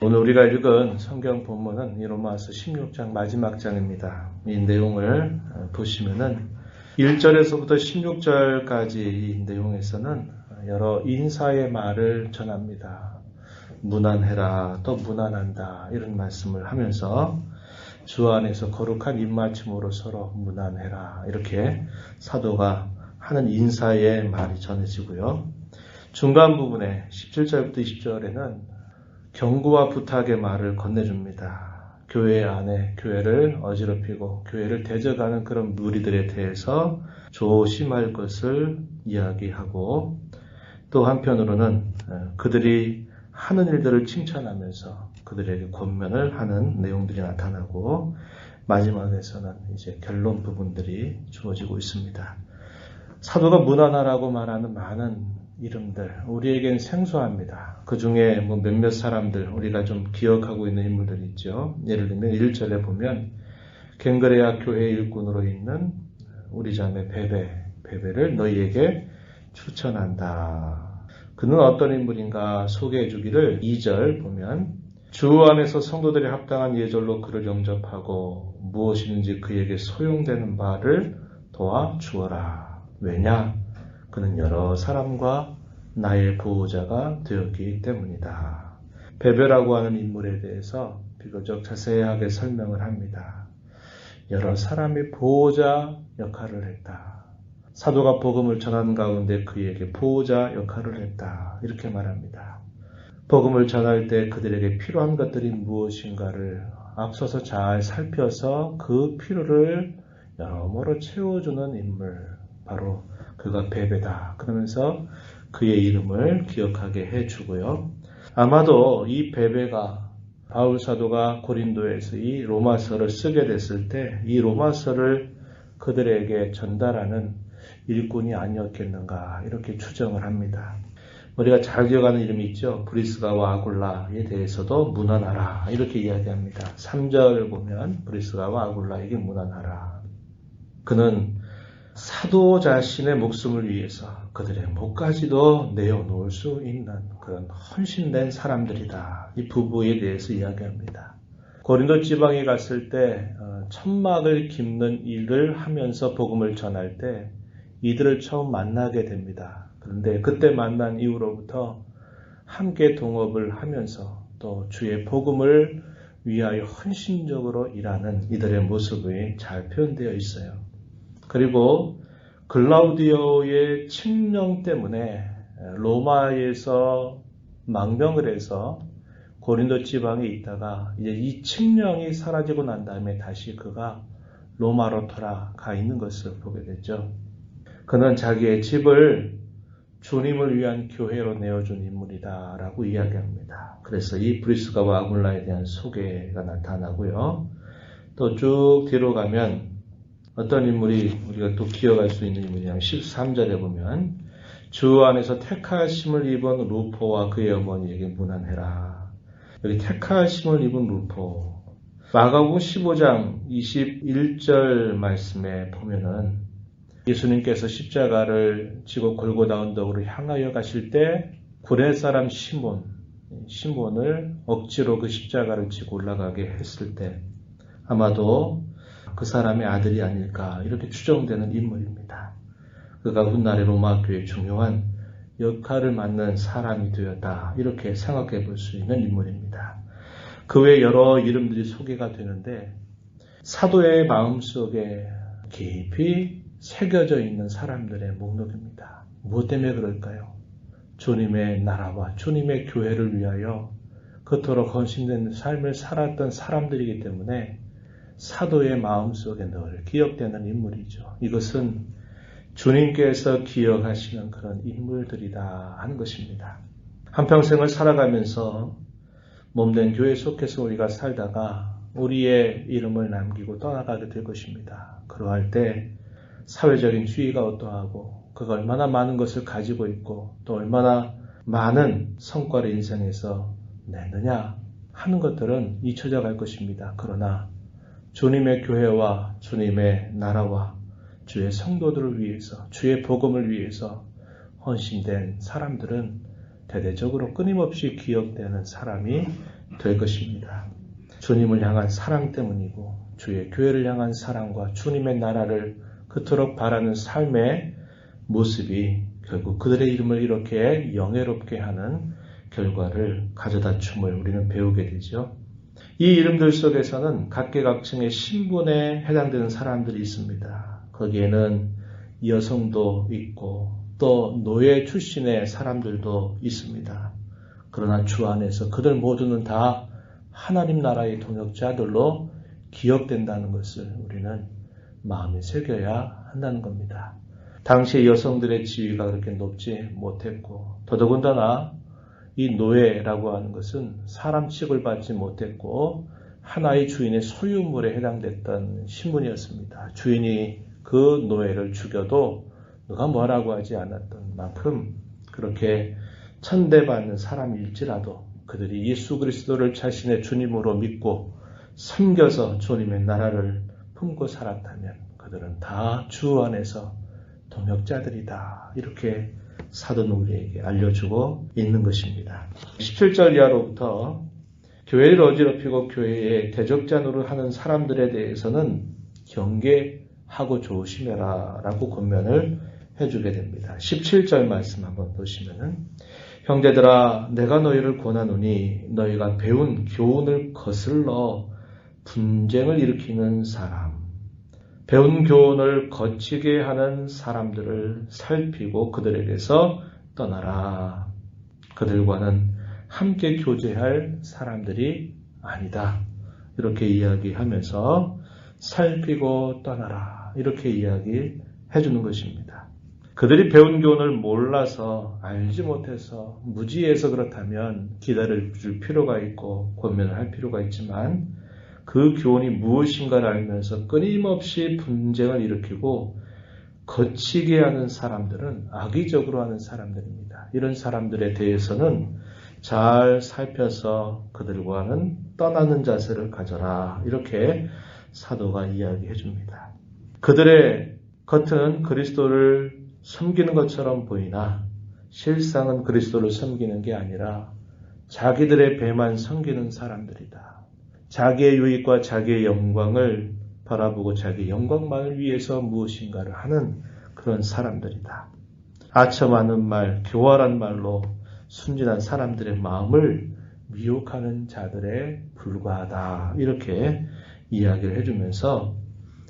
오늘 우리가 읽은 성경 본문은 이 로마서 16장 마지막 장입니다. 이 내용을 보시면은 1절에서부터 16절까지 이 내용에서는 여러 인사의 말을 전합니다. 무난해라, 또 무난한다 이런 말씀을 하면서 주 안에서 거룩한 입맞춤으로 서로 무난해라 이렇게 사도가 하는 인사의 말이 전해지고요. 중간 부분에 17절부터 20절에는 경고와 부탁의 말을 건네줍니다. 교회 안에 교회를 어지럽히고 교회를 대적하는 그런 무리들에 대해서 조심할 것을 이야기하고 또 한편으로는 그들이 하는 일들을 칭찬하면서 그들에게 권면을 하는 내용들이 나타나고 마지막에서는 이제 결론 부분들이 주어지고 있습니다. 사도가 무난하라고 말하는 많은 이름들 우리에겐 생소합니다. 그 중에 몇몇 사람들 우리가 좀 기억하고 있는 인물들이 있죠. 예를 들면 1절에 보면 갱그레아 교회 일꾼으로 있는 우리 자매 베베를 너희에게 추천한다. 그는 어떤 인물인가 소개해 주기를 2절 보면 주 안에서 성도들이 합당한 예절로 그를 영접하고 무엇이든지 그에게 소용되는 바를 도와주어라. 왜냐? 그는 여러 사람과 나의 보호자가 되었기 때문이다. 베베라고 하는 인물에 대해서 비교적 자세하게 설명을 합니다. 여러 사람의 보호자 역할을 했다. 사도가 복음을 전하는 가운데 그에게 보호자 역할을 했다. 이렇게 말합니다. 복음을 전할 때 그들에게 필요한 것들이 무엇인가를 앞서서 잘 살펴서 그 필요를 여러모로 채워주는 인물, 바로 그가 베베다. 그러면서 그의 이름을 기억하게 해주고요. 아마도 이 베베가 바울 사도가 고린도에서 이 로마서를 쓰게 됐을 때 이 로마서를 그들에게 전달하는 일꾼이 아니었겠는가 이렇게 추정을 합니다. 우리가 잘 기억하는 이름이 있죠. 브리스가와 아굴라에 대해서도 무난하라 이렇게 이야기합니다. 3절 보면 브리스가와 아굴라에게 무난하라. 그는 사도 자신의 목숨을 위해서 그들의 목까지도 내어놓을 수 있는 그런 헌신된 사람들이다. 이 부부에 대해서 이야기합니다. 고린도 지방에 갔을 때 천막을 깁는 일을 하면서 복음을 전할 때 이들을 처음 만나게 됩니다. 그런데 그때 만난 이후로부터 함께 동업을 하면서 또 주의 복음을 위하여 헌신적으로 일하는 이들의 모습이 잘 표현되어 있어요. 그리고 글라우디오의 칙령 때문에 로마에서 망명을 해서 고린도 지방에 있다가 이제 이 칙령이 사라지고 난 다음에 다시 그가 로마로 돌아가 있는 것을 보게 됐죠. 그는 자기의 집을 주님을 위한 교회로 내어준 인물이다라고 이야기합니다. 그래서 이 브리스가와 아굴라에 대한 소개가 나타나고요. 또 쭉 뒤로 가면 어떤 인물이 우리가 또 기억할 수 있는 인물이냐면 13절에 보면 주 안에서 택하심을 입은 루포와 그의 어머니에게 무난해라. 여기 택하심을 입은 루포. 마가복음 15장 21절 말씀에 보면은 예수님께서 십자가를 지고 골고다 언덕으로 향하여 가실 때 구레 사람 시몬을 억지로 그 십자가를 지고 올라가게 했을 때 아마도 그 사람의 아들이 아닐까 이렇게 추정되는 인물입니다. 그가 훗날의 로마 교회의 중요한 역할을 맡는 사람이 되었다 이렇게 생각해 볼 수 있는 인물입니다. 그 외 여러 이름들이 소개가 되는데 사도의 마음속에 깊이 새겨져 있는 사람들의 목록입니다. 무엇 때문에 그럴까요? 주님의 나라와 주님의 교회를 위하여 그토록 헌신된 삶을 살았던 사람들이기 때문에 사도의 마음속에 늘 기억되는 인물이죠. 이것은 주님께서 기억하시는 그런 인물들이다 하는 것입니다. 한평생을 살아가면서 몸된 교회에 속해서 우리가 살다가 우리의 이름을 남기고 떠나가게 될 것입니다. 그러할 때 사회적인 지위가 어떠하고 그가 얼마나 많은 것을 가지고 있고 또 얼마나 많은 성과를 인생에서 내느냐 하는 것들은 잊혀져 갈 것입니다. 그러나 주님의 교회와 주님의 나라와 주의 성도들을 위해서 주의 복음을 위해서 헌신된 사람들은 대대적으로 끊임없이 기억되는 사람이 될 것입니다. 주님을 향한 사랑 때문이고 주의 교회를 향한 사랑과 주님의 나라를 그토록 바라는 삶의 모습이 결국 그들의 이름을 이렇게 영예롭게 하는 결과를 가져다 줌을 우리는 배우게 되죠. 이 이름들 속에서는 각계각층의 신분에 해당되는 사람들이 있습니다. 거기에는 여성도 있고 또 노예 출신의 사람들도 있습니다. 그러나 주 안에서 그들 모두는 다 하나님 나라의 동역자들로 기억된다는 것을 우리는 마음에 새겨야 한다는 겁니다. 당시 여성들의 지위가 그렇게 높지 못했고 더더군다나 이 노예라고 하는 것은 사람 취급을 받지 못했고 하나의 주인의 소유물에 해당됐던 신분이었습니다. 주인이 그 노예를 죽여도 누가 뭐라고 하지 않았던 만큼 그렇게 천대받는 사람일지라도 그들이 예수 그리스도를 자신의 주님으로 믿고 섬겨서 주님의 나라를 품고 살았다면 그들은 다 주 안에서 동역자들이다. 이렇게 사도는 우리에게 알려주고 있는 것입니다. 17절 이하로부터 교회를 어지럽히고 교회에 대적자 노릇하는 사람들에 대해서는 경계하고 조심해라 라고 권면을 해주게 됩니다. 17절 말씀 한번 보시면은 형제들아 내가 너희를 권하노니 너희가 배운 교훈을 거슬러 분쟁을 일으키는 사람 배운 교훈을 거치게 하는 사람들을 살피고 그들에게서 떠나라. 그들과는 함께 교제할 사람들이 아니다. 이렇게 이야기하면서 살피고 떠나라. 이렇게 이야기해 주는 것입니다. 그들이 배운 교훈을 몰라서 알지 못해서 무지해서 그렇다면 기다릴 필요가 있고 권면을 할 필요가 있지만 그 교훈이 무엇인가를 알면서 끊임없이 분쟁을 일으키고 거치게 하는 사람들은 악의적으로 하는 사람들입니다. 이런 사람들에 대해서는 잘 살펴서 그들과는 떠나는 자세를 가져라. 이렇게 사도가 이야기해 줍니다. 그들의 겉은 그리스도를 섬기는 것처럼 보이나 실상은 그리스도를 섬기는 게 아니라 자기들의 배만 섬기는 사람들이다. 자기의 유익과 자기의 영광을 바라보고 자기의 영광만을 위해서 무엇인가를 하는 그런 사람들이다. 아첨하는 말, 교활한 말로 순진한 사람들의 마음을 미혹하는 자들에 불과하다. 이렇게 이야기를 해주면서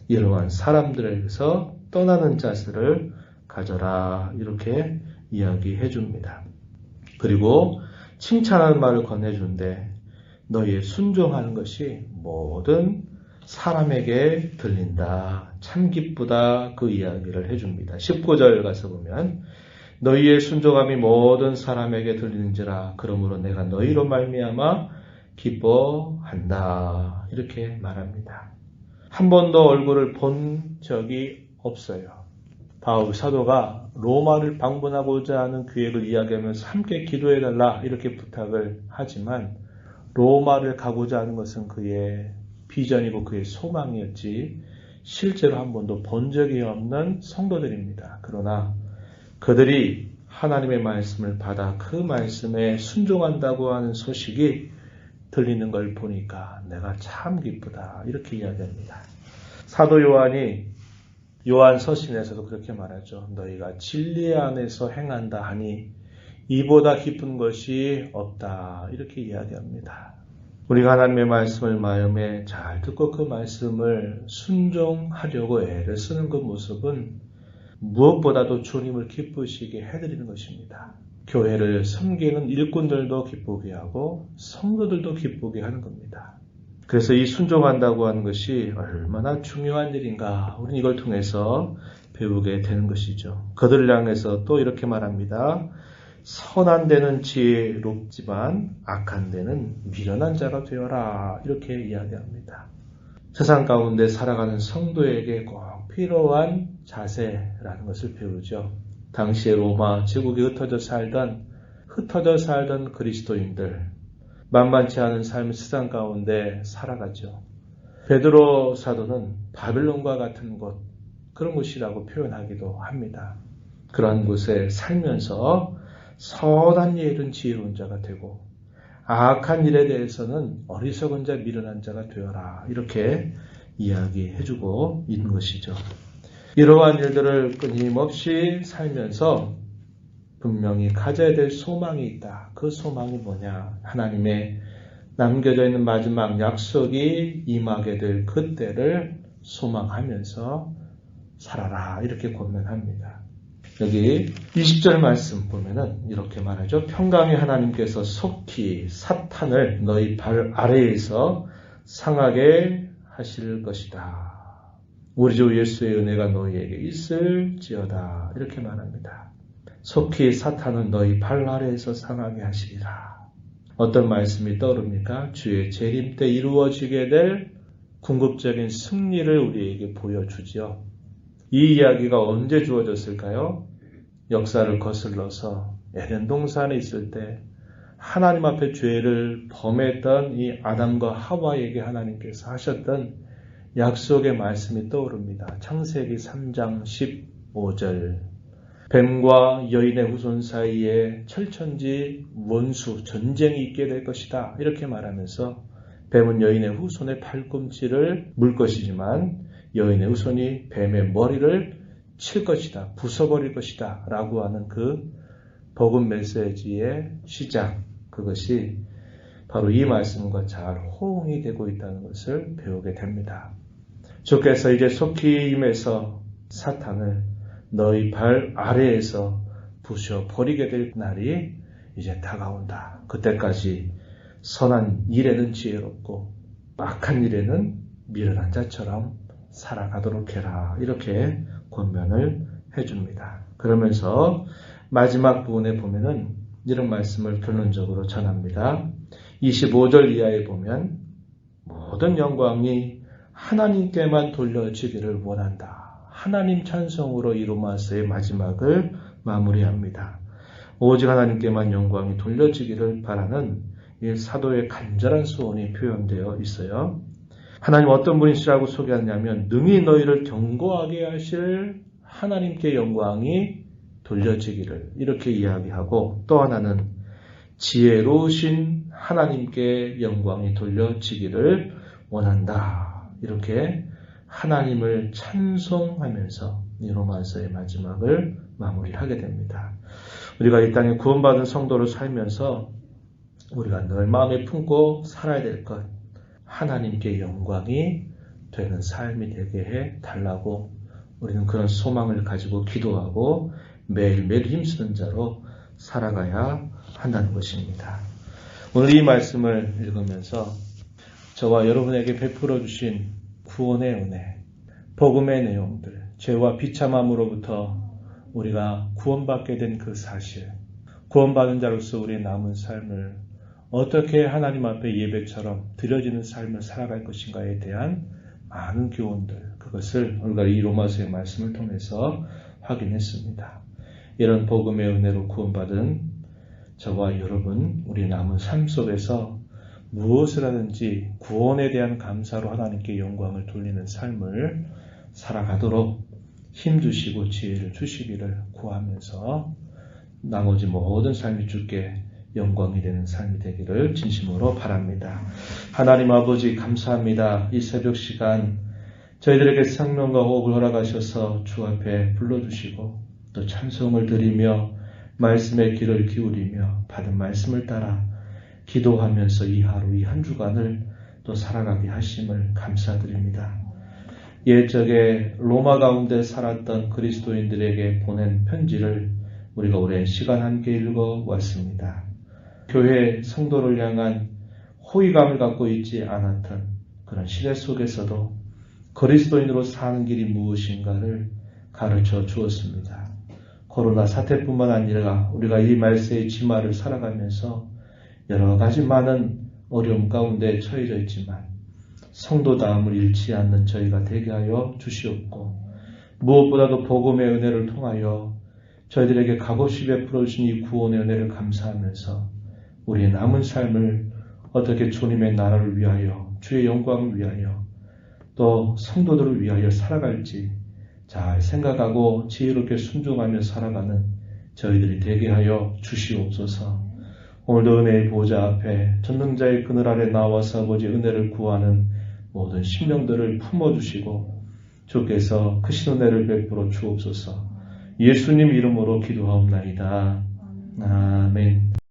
이러한 사람들에게서 떠나는 자세를 가져라. 이렇게 이야기해 줍니다. 그리고 칭찬하는 말을 건네주는데 너희의 순종하는 것이 모든 사람에게 들린다. 참 기쁘다. 그 이야기를 해줍니다. 19절 가서 보면 너희의 순종함이 모든 사람에게 들리는지라 그러므로 내가 너희로 말미암아 기뻐한다. 이렇게 말합니다. 한 번도 얼굴을 본 적이 없어요. 바울 사도가 로마를 방문하고자 하는 계획을 이야기하면서 함께 기도해달라 이렇게 부탁을 하지만 로마를 가고자 하는 것은 그의 비전이고 그의 소망이었지 실제로 한 번도 본 적이 없는 성도들입니다. 그러나 그들이 하나님의 말씀을 받아 그 말씀에 순종한다고 하는 소식이 들리는 걸 보니까 내가 참 기쁘다 이렇게 이야기합니다. 사도 요한이 요한 서신에서도 그렇게 말하죠. 너희가 진리 안에서 행한다 하니 이보다 기쁜 것이 없다. 이렇게 이야기합니다. 우리가 하나님의 말씀을 마음에 잘 듣고 그 말씀을 순종하려고 애를 쓰는 그 모습은 무엇보다도 주님을 기쁘시게 해드리는 것입니다. 교회를 섬기는 일꾼들도 기쁘게 하고 성도들도 기쁘게 하는 겁니다. 그래서 이 순종한다고 하는 것이 얼마나 중요한 일인가 우리는 이걸 통해서 배우게 되는 것이죠. 그들을 향해서 또 이렇게 말합니다. 선한 데는 지혜롭지만 악한 데는 미련한 자가 되어라. 이렇게 이야기합니다. 세상 가운데 살아가는 성도에게 꼭 필요한 자세라는 것을 배우죠. 당시에 로마 제국에 흩어져 살던 그리스도인들 만만치 않은 삶의 세상 가운데 살아가죠. 베드로 사도는 바벨론과 같은 곳 그런 곳이라고 표현하기도 합니다. 그러한 곳에 살면서 선한 일은 지혜로운 자가 되고 악한 일에 대해서는 어리석은 자 미련한 자가 되어라. 이렇게 이야기해주고 있는 것이죠. 이러한 일들을 끊임없이 살면서 분명히 가져야 될 소망이 있다. 그 소망이 뭐냐? 하나님의 남겨져 있는 마지막 약속이 임하게 될 그때를 소망하면서 살아라. 이렇게 권면합니다. 여기 20절 말씀 보면은 이렇게 말하죠. 평강의 하나님께서 속히 사탄을 너희 발 아래에서 상하게 하실 것이다. 우리 주 예수의 은혜가 너희에게 있을지어다. 이렇게 말합니다. 속히 사탄은 너희 발 아래에서 상하게 하시리라. 어떤 말씀이 떠오릅니까? 주의 재림 때 이루어지게 될 궁극적인 승리를 우리에게 보여주지요. 이 이야기가 언제 주어졌을까요? 역사를 거슬러서 에덴 동산에 있을 때 하나님 앞에 죄를 범했던 이 아담과 하와에게 하나님께서 하셨던 약속의 말씀이 떠오릅니다. 창세기 3장 15절 뱀과 여인의 후손 사이에 철천지 원수 전쟁이 있게 될 것이다. 이렇게 말하면서 뱀은 여인의 후손의 팔꿈치를 물 것이지만 여인의 후손이 뱀의 머리를 칠 것이다. 부숴버릴 것이다. 라고 하는 그 복음 메시지의 시작, 그것이 바로 이 말씀과 잘 호응이 되고 있다는 것을 배우게 됩니다. 주께서 이제 속히 임해서 사탄을 너희 발 아래에서 부숴버리게 될 날이 이제 다가온다. 그때까지 선한 일에는 지혜롭고 악한 일에는 미련한 자처럼 살아가도록 해라. 이렇게 권면을 해줍니다. 그러면서 마지막 부분에 보면은 이런 말씀을 결론적으로 전합니다. 25절 이하에 보면 모든 영광이 하나님께만 돌려지기를 원한다. 하나님 찬송으로 이 로마서의 마지막을 마무리합니다. 오직 하나님께만 영광이 돌려지기를 바라는 이 사도의 간절한 소원이 표현되어 있어요. 하나님 어떤 분이시라고 소개하냐면 능히 너희를 견고하게 하실 하나님께 영광이 돌려지기를 이렇게 이야기하고 또 하나는 지혜로우신 하나님께 영광이 돌려지기를 원한다. 이렇게 하나님을 찬송하면서 이 로마서의 마지막을 마무리하게 됩니다. 우리가 이 땅에 구원받은 성도로 살면서 우리가 늘 마음에 품고 살아야 될 것, 하나님께 영광이 되는 삶이 되게 해달라고 우리는 그런 소망을 가지고 기도하고 매일매일 힘쓰는 자로 살아가야 한다는 것입니다. 오늘 이 말씀을 읽으면서 저와 여러분에게 베풀어 주신 구원의 은혜, 복음의 내용들, 죄와 비참함으로부터 우리가 구원받게 된 그 사실, 구원받은 자로서 우리의 남은 삶을 어떻게 하나님 앞에 예배처럼 드려지는 삶을 살아갈 것인가에 대한 많은 교훈들, 그것을 우리가 이 로마서의 말씀을 통해서 확인했습니다. 이런 복음의 은혜로 구원받은 저와 여러분, 우리 남은 삶 속에서 무엇을 하든지 구원에 대한 감사로 하나님께 영광을 돌리는 삶을 살아가도록 힘주시고 지혜를 주시기를 구하면서 나머지 모든 삶이 주께 영광이 되는 삶이 되기를 진심으로 바랍니다. 하나님 아버지 감사합니다. 이 새벽 시간 저희들에게 생명과 호흡을 허락하셔서 주 앞에 불러주시고 또 찬송을 드리며 말씀에 귀를 기울이며 받은 말씀을 따라 기도하면서 이 하루 이 한 주간을 또 살아가게 하심을 감사드립니다. 옛적에 로마 가운데 살았던 그리스도인들에게 보낸 편지를 우리가 오랜 시간 함께 읽어왔습니다. 교회 성도를 향한 호의감을 갖고 있지 않았던 그런 시대 속에서도 그리스도인으로 사는 길이 무엇인가를 가르쳐 주었습니다. 코로나 사태뿐만 아니라 우리가 이 말세의 지마를 살아가면서 여러 가지 많은 어려움 가운데 처해져 있지만 성도다움을 잃지 않는 저희가 되게 하여 주시옵고 무엇보다도 복음의 은혜를 통하여 저희들에게 값없이 베풀어 주신 이 구원의 은혜를 감사하면서 우리의 남은 삶을 어떻게 주님의 나라를 위하여 주의 영광을 위하여 또 성도들을 위하여 살아갈지 잘 생각하고 지혜롭게 순종하며 살아가는 저희들이 되게 하여 주시옵소서. 오늘도 은혜의 보좌 앞에 전능자의 그늘 아래 나와서 아버지 은혜를 구하는 모든 심령들을 품어주시고 주께서 크신 은혜를 베풀어 주옵소서. 예수님 이름으로 기도하옵나이다. 아멘.